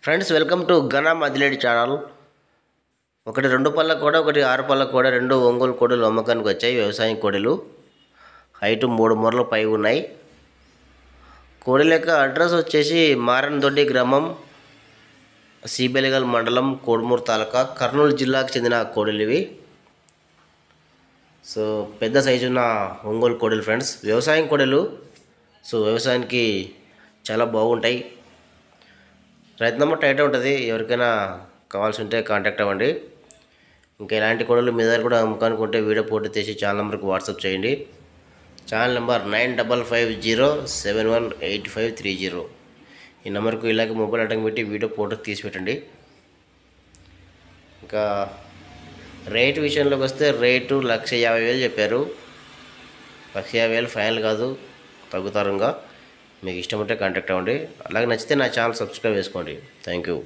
Friends, welcome to ఘన మదిలేడి channel. ఒకటి 2 పళ్ళ కూడా, ఒకటి 6 పళ్ళ కూడా, 2 ఒంగోలు కోడలు అమ్మకానికి వచ్చాయి. వ్యవసాయం కోడలు హైటు 3 మూరల పై ఉన్నాయి. కోడల యొక్క అడ్రస్ వచ్చేసి మారనదొడ్డి గ్రామం, సిబెలిగల్ మండలం, కోడుమూరు తాలూకా, కర్నూలు జిల్లాకు చెందిన కోడలు ఇవి. సో పెద్ద సైజు ఉన్న ఒంగోలు కోడలు ఫ్రెండ్స్, వ్యవసాయం కోడలు. సో వ్యవసాయానికి చాలా బాగుంటాయి. రైతు నెంబర్ టైట్ ఉంటుంది, ఎవరికైనా కావాల్సి ఉంటే కాంటాక్ట్ అవ్వండి. ఇంకా ఇలాంటి కోడలు మీ దగ్గర కూడా అమ్ముకోనుకుంటే వీడియో ఫోటో తీసి ఛానల్ నెంబర్కి వాట్సాప్ చేయండి. Channel number 9550718530. ఈ నెంబర్కు ఇలాగే మొబైల్ అటెంగ్ పెట్టి వీడియో ఫోటో తీసి పెట్టండి. ఇంకా రేటు విషయంలోకి వస్తే రేటు 1,50,000 చెప్పారు. 1,50,000 ఫైనల్ కాదు, తగ్గుతారుగా. మీకు ఇష్టం ఉంటే కాంటాక్ట్ అవ్వండి. అలాగే నచ్చితే నా ఛానల్ సబ్స్క్రైబ్ చేసుకోండి. Thank you.